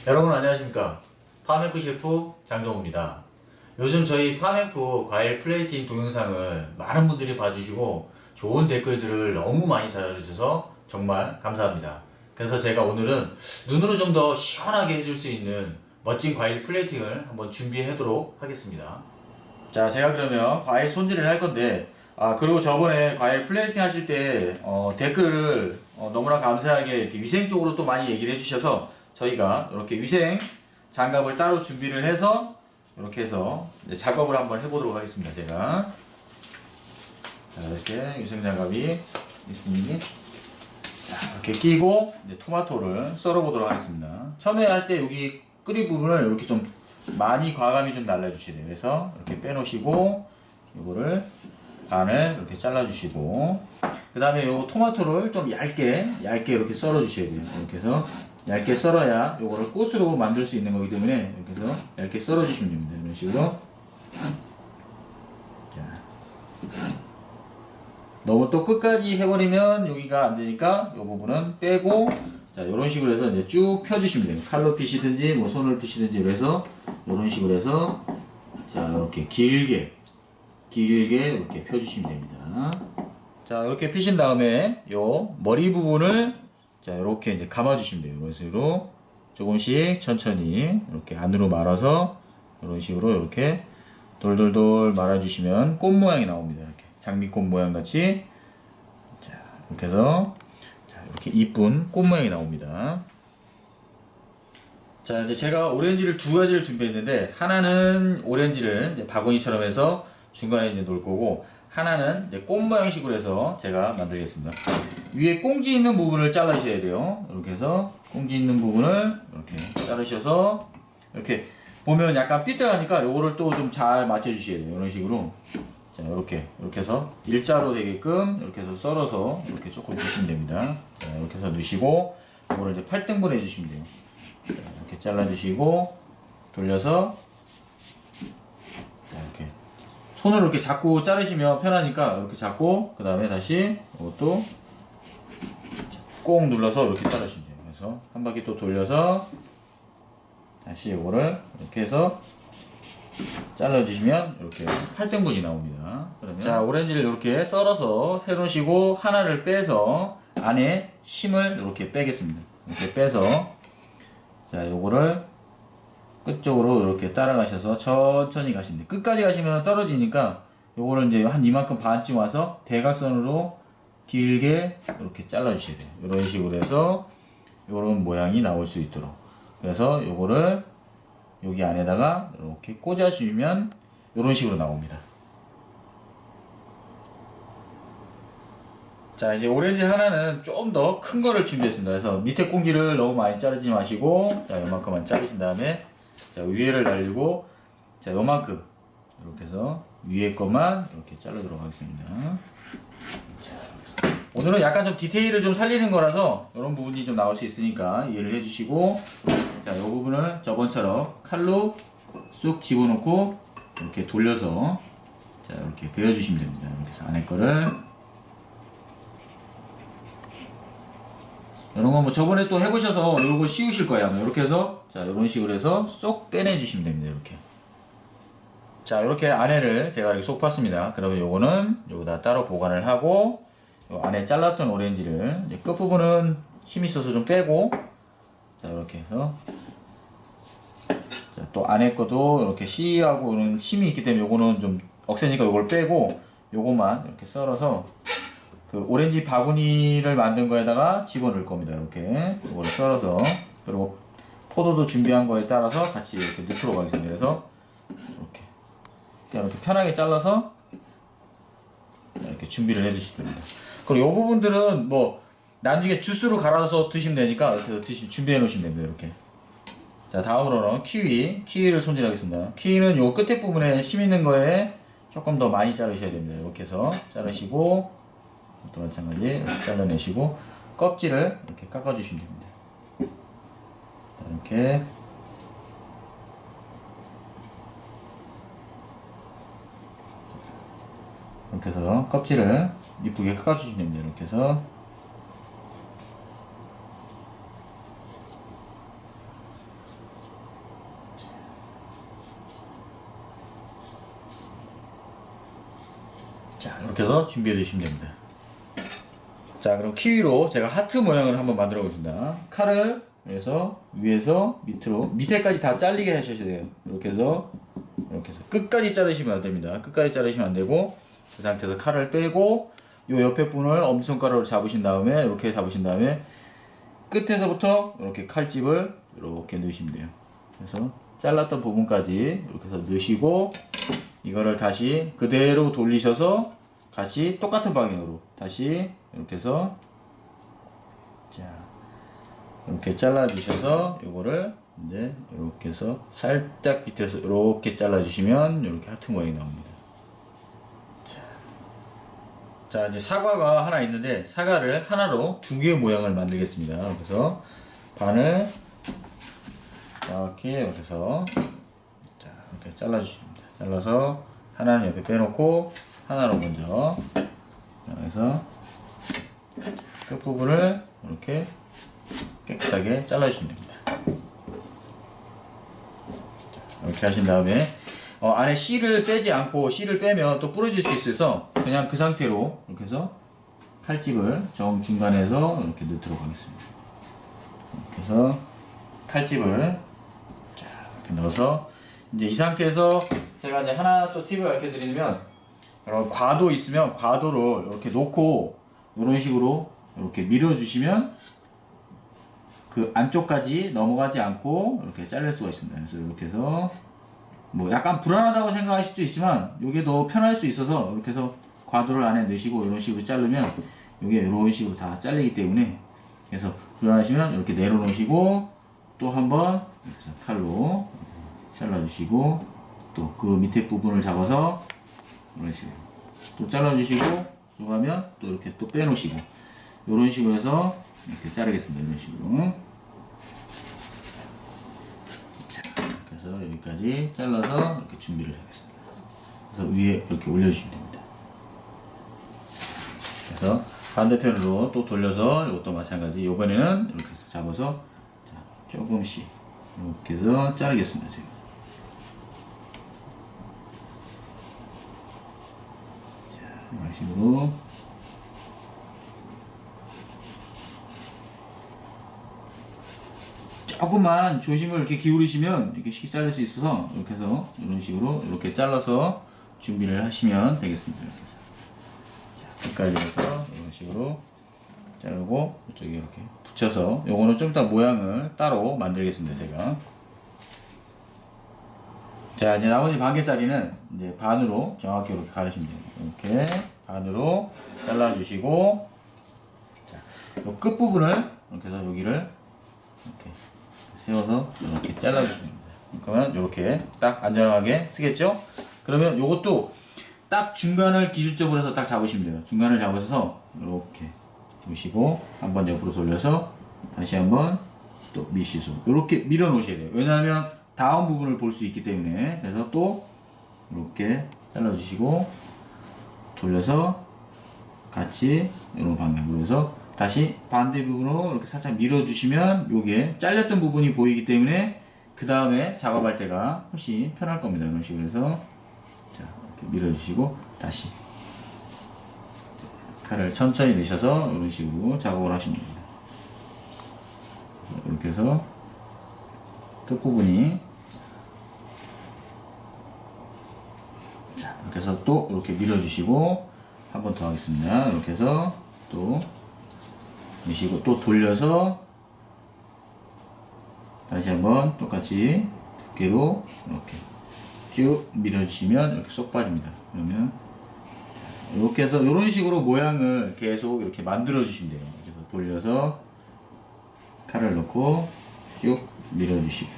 여러분 안녕하십니까. 파메쿠 셰프 장정우입니다. 요즘 저희 파메쿠 과일 플레이팅 동영상을 많은 분들이 봐주시고 좋은 댓글들을 너무 많이 달아주셔서 정말 감사합니다. 그래서 제가 오늘은 눈으로 좀 더 시원하게 해줄 수 있는 멋진 과일 플레이팅을 한번 준비하도록 하겠습니다. 자, 제가 그러면 과일 손질을 할 건데, 그리고 저번에 과일 플레이팅 하실 때 댓글을 너무나 감사하게 이렇게 위생 쪽으로 또 많이 얘기를 해주셔서 저희가 이렇게 위생 장갑을 따로 준비를 해서 이렇게 해서 작업을 한번 해보도록 하겠습니다. 제가 자, 이렇게 위생 장갑이 있으니 자, 이렇게 끼고 이제 토마토를 썰어 보도록 하겠습니다. 처음에 할 때 여기 끓이 부분을 이렇게 좀 많이 과감히 좀 날라주셔야 돼요. 그래서 이렇게 빼놓으시고 이거를 반을 이렇게 잘라주시고 그 다음에 요 토마토를 좀 얇게 이렇게 썰어 주셔야 돼요. 이렇게 해서 얇게 썰어야 요거를 꽃으로 만들 수 있는 거기 때문에 이렇게 해서 얇게 썰어 주시면 됩니다. 이런 식으로. 자, 너무 또 끝까지 해버리면 여기가 안 되니까 요 부분은 빼고 자, 요런 식으로 해서 이제 쭉 펴주시면 돼요. 칼로 피시든지 뭐 손을 피시든지 이래서 요런 식으로 해서 자, 이렇게 길게 이렇게 펴주시면 됩니다. 자, 이렇게 피신 다음에 요 머리 부분을 자, 이렇게 이제 감아주시면 돼요. 이런 식으로 조금씩 천천히 이렇게 안으로 말아서 이런 식으로 이렇게 돌돌돌 말아주시면 꽃 모양이 나옵니다. 이렇게 장미꽃 모양 같이 자, 이렇게 해서 자, 이렇게 이쁜 꽃 모양이 나옵니다. 자, 이제 제가 오렌지를 두 가지를 준비했는데 하나는 오렌지를 이제 바구니처럼 해서 중간에 이제 놓을 거고 하나는 이제 꽃 모양식으로 해서 제가 만들겠습니다. 위에 꽁지 있는 부분을 잘라주셔야 돼요. 이렇게 해서 꽁지 있는 부분을 이렇게 자르셔서 이렇게 보면 약간 삐뚤하니까 요거를 또 좀 잘 맞춰주셔야 돼요. 이런 식으로 자, 이렇게 해서 일자로 되게끔 이렇게 해서 썰어서 이렇게 조금 넣으시면 됩니다. 자, 이렇게 해서 넣으시고 이거를 이제 8등분 해주시면 돼요. 자, 이렇게 잘라주시고 돌려서 자, 이렇게 손으로 이렇게 잡고 자르시면 편하니까 이렇게 잡고 그 다음에 다시 이것도 꼭 눌러서 이렇게 자르시면 돼요. 그래서 한 바퀴 또 돌려서 다시 이거를 이렇게 해서 잘라주시면 이렇게 8등분이 나옵니다. 그러면 자, 오렌지를 이렇게 썰어서 해놓으시고 하나를 빼서 안에 심을 이렇게 빼겠습니다. 이렇게 빼서 자, 요거를 끝쪽으로 이렇게 따라가셔서 천천히 가시면 돼요. 끝까지 가시면 떨어지니까 요거를 이제 한 이만큼 반쯤 와서 대각선으로 길게 이렇게 잘라주셔야 돼요. 이런 식으로 해서 요런 모양이 나올 수 있도록. 그래서 요거를 여기 안에다가 이렇게 꽂아주면 요런 식으로 나옵니다. 자, 이제 오렌지 하나는 좀 더 큰 거를 준비했습니다. 그래서 밑에 꽁지를 너무 많이 자르지 마시고 자, 요만큼만 자르신 다음에 자, 위에를 날리고 자, 요만큼 이렇게 해서 위에 것만 이렇게 자르도록 하겠습니다. 자, 오늘은 약간 좀 디테일을 좀 살리는 거라서 이런 부분이 좀 나올 수 있으니까 이해를 해주시고 자, 이 부분을 저번처럼 칼로 쑥 집어넣고 이렇게 돌려서 자, 이렇게 베어주시면 됩니다. 이렇게 해서 안에 거를 이런 거 뭐 저번에 또 해보셔서 이거 씌우실 거예요. 아마 이렇게 해서 자, 이런 식으로 해서 쏙 빼내주시면 됩니다. 이렇게 자, 이렇게 안에를 제가 이렇게 쏙 팠습니다. 그러면 요거는 여기다 따로 보관을 하고 요 안에 잘랐던 오렌지를 이제 끝부분은 힘이 있어서 좀 빼고 자, 이렇게 해서 자, 또 안에 것도 이렇게 씨하고 이런 힘이 있기 때문에 요거는 좀 억세니까 요걸 빼고 요것만 이렇게 썰어서 그 오렌지 바구니를 만든 거에다가 집어넣을 겁니다. 이렇게 이거를 썰어서 그리고 포도도 준비한 거에 따라서 같이 이렇게 넣도록 하겠습니다. 그래서 이렇게 편하게 잘라서 이렇게 준비를 해주시면 됩니다. 그리고 이 부분들은 뭐 나중에 주스로 갈아서 드시면 되니까 이렇게 해서 준비해 놓으시면 됩니다. 이렇게 자, 다음으로는 키위를 손질하겠습니다. 키위는 요 끝에 부분에 심 있는 거에 조금 더 많이 자르셔야 됩니다. 이렇게 해서 자르시고 또 마찬가지 이렇게 잘라내시고 껍질을 이렇게 깎아주시면 됩니다. 이렇게 해서 껍질을 이쁘게 깎아주시면 됩니다. 이렇게 해서 이렇게 해서 준비해 주시면 됩니다. 자, 그럼 키위로 제가 하트 모양을 한번 만들어 보겠습니다. 칼을 위에서 밑으로, 밑에까지 다 잘리게 하셔야 돼요. 이렇게 해서 끝까지 자르시면 안 됩니다. 끝까지 자르시면 안 되고, 그 상태에서 칼을 빼고, 요 옆에 분을 엄지손가락으로 잡으신 다음에, 이렇게 잡으신 다음에, 끝에서부터 이렇게 칼집을 이렇게 넣으시면 돼요. 그래서 잘랐던 부분까지 이렇게 해서 넣으시고, 이거를 다시 그대로 돌리셔서 같이 똑같은 방향으로 다시 이렇게 해서, 자, 이렇게 잘라 주셔서 요거를 이제 이렇게 해서 살짝 밑에서 이렇게 잘라 주시면 이렇게 하트 모양이 나옵니다. 자, 이제 사과가 하나 있는데 사과를 하나로 두 개의 모양을 만들겠습니다. 그래서 반을 이렇게 해서, 자, 이렇게 잘라 주십니다. 잘라서 하나는 옆에 빼놓고 하나로 먼저, 그래서 끝부분을 이렇게 깨끗하게 잘라주시면 됩니다. 이렇게 하신 다음에 안에 씨를 빼지 않고, 씨를 빼면 또 부러질 수 있어서 그냥 그 상태로 이렇게 해서 칼집을 중간에서 이렇게 넣도록 하겠습니다. 이렇게 해서 칼집을 이렇게 넣어서, 이제 이 상태에서 제가 이제 하나 또 팁을 알려드리면, 과도 있으면 과도를 이렇게 놓고 이런 식으로 이렇게 밀어주시면 그 안쪽까지 넘어가지 않고 이렇게 자를 수가 있습니다. 그래서 이렇게 해서 뭐 약간 불안하다고 생각하실 수도 있지만 이게 더 편할 수 있어서 이렇게 해서 과도를 안에 넣으시고 이런 식으로 자르면 이게 이런 식으로 다 잘리기 때문에, 그래서 불안하시면 이렇게 내려놓으시고 또 한번 칼로 잘라주시고 또 그 밑에 부분을 잡아서 이런 식으로 또 잘라주시고 또 하면 또 이렇게 또 빼놓으시고 이런 식으로 해서 이렇게 자르겠습니다. 이런 식으로. 자, 그래서 여기까지 잘라서 이렇게 준비를 하겠습니다. 그래서 위에 이렇게 올려주시면 됩니다. 그래서 반대편으로 또 돌려서 이것도 마찬가지. 이번에는 이렇게 해서 잡아서 조금씩 이렇게 해서 자르겠습니다. 제가. 자, 이런 식으로. 조금만 조심을 이렇게 기울이시면 이렇게 쉽게 자를 수 있어서 이렇게 해서 이런 식으로 이렇게 잘라서 준비를 하시면 되겠습니다. 이렇게 해서. 자, 끝까지 해서 이런 식으로 자르고 이쪽에 이렇게 붙여서, 요거는 좀 이따 모양을 따로 만들겠습니다. 제가. 자, 이제 나머지 반 개짜리는 이제 반으로 정확히 이렇게 가르시면 돼요. 이렇게 반으로 잘라주시고, 자, 요 끝부분을 이렇게 해서 여기를 이렇게 세워서 이렇게 잘라주시면 됩니다. 그러면 이렇게 딱 안전하게 쓰겠죠? 그러면 요것도 딱 중간을 기준점으로 해서 딱 잡으시면 돼요. 중간을 잡으셔서 이렇게 보시고 한번 옆으로 돌려서 다시 한번 또 미시소 이렇게 밀어 놓으셔야 돼요. 왜냐하면 다음 부분을 볼 수 있기 때문에. 그래서 또 이렇게 잘라주시고 돌려서 같이 이런 방향으로 해서 다시 반대 부분으로 이렇게 살짝 밀어주시면 요게 잘렸던 부분이 보이기 때문에 그 다음에 작업할 때가 훨씬 편할 겁니다. 이런 식으로 해서, 자, 이렇게 밀어주시고 다시 칼을 천천히 넣으셔서 이런 식으로 작업을 하시면 됩니다. 이렇게 해서 끝부분이, 자, 이렇게 해서 또 이렇게 밀어주시고 한 번 더 하겠습니다. 이렇게 해서 또 미시고 또 돌려서 다시 한번 똑같이 두께로 이렇게 쭉 밀어주시면 이렇게 쏙 빠집니다. 그러면 이렇게 해서 이런 식으로 모양을 계속 이렇게 만들어 주시면 돼요. 그래서 돌려서 칼을 넣고 쭉 밀어주시고,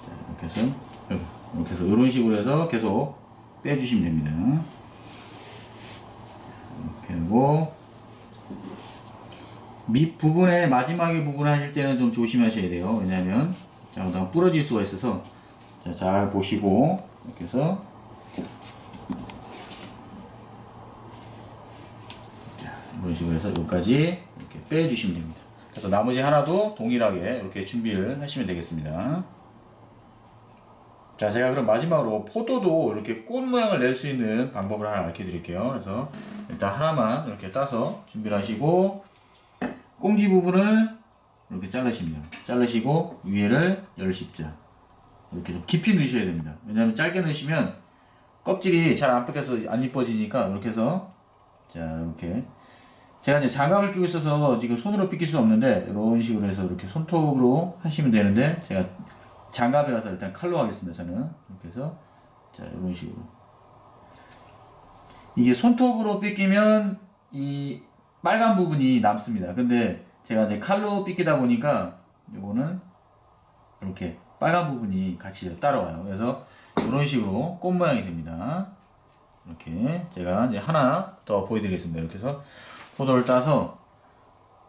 자, 이렇게 해서 이런 식으로 해서 계속 빼주시면 됩니다. 이렇게 하고 밑 부분에 마지막에 부분 하실 때는 좀 조심하셔야 돼요. 왜냐하면 잘못하면 부러질 수가 있어서, 자, 잘 보시고 이렇게 해서, 자, 이런 식으로 해서 여기까지 이렇게 빼주시면 됩니다. 그래서 나머지 하나도 동일하게 이렇게 준비를 하시면 되겠습니다. 자, 제가 그럼 마지막으로 포도도 이렇게 꽃 모양을 낼 수 있는 방법을 하나 알려 드릴게요. 그래서 일단 하나만 이렇게 따서 준비를 하시고, 꽁지 부분을 이렇게 자르십니다. 자르시고 위에를 10자 이렇게 좀 깊이 넣으셔야 됩니다. 왜냐하면 짧게 넣으시면 껍질이 잘 안 뺏겨서 안 이뻐지니까. 이렇게 해서, 자, 이렇게 제가 이제 장갑을 끼고 있어서 지금 손으로 삐낄 수 없는데 이런 식으로 해서 이렇게 손톱으로 하시면 되는데, 제가 장갑이라서 일단 칼로 하겠습니다. 저는 이렇게 해서, 자, 이런 식으로. 이게 손톱으로 삐끼면 이 빨간 부분이 남습니다. 근데 제가 이제 칼로 삐끼다 보니까 요거는 이렇게 빨간 부분이 같이 따라와요. 그래서 이런 식으로 꽃 모양이 됩니다. 이렇게 제가 이제 하나 더 보여드리겠습니다. 이렇게 해서 포도를 따서,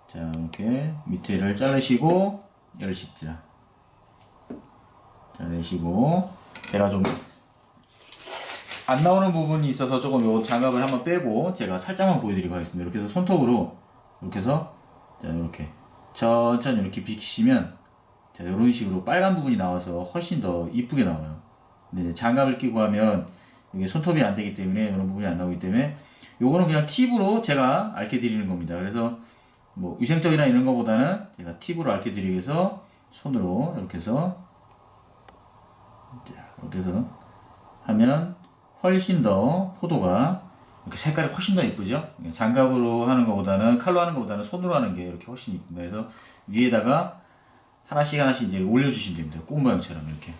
자, 이렇게 밑에를 자르시고 10자 자르시고, 제가 좀 안 나오는 부분이 있어서 조금 요 장갑을 한번 빼고 제가 살짝만 보여드리고 하겠습니다. 이렇게 해서 손톱으로 이렇게 해서, 자, 이렇게 천천히 이렇게 비키시면, 자, 이런 식으로 빨간 부분이 나와서 훨씬 더 이쁘게 나와요. 근데 이제 장갑을 끼고 하면 이게 손톱이 안 되기 때문에 이런 부분이 안 나오기 때문에 요거는 그냥 팁으로 제가 알려 드리는 겁니다. 그래서 뭐 위생적이나 이런 거보다는 제가 팁으로 알려 드리기 위해서 손으로 이렇게 해서, 자, 이렇게 해서 하면 훨씬 더 포도가 이렇게 색깔이 훨씬 더 이쁘죠. 장갑으로 하는 것보다는, 칼로 하는 것보다는 손으로 하는 게 이렇게 훨씬 이쁩니다. 그래서 위에다가 하나씩 하나씩 이제 올려주시면 됩니다. 꽃 모양처럼 이렇게.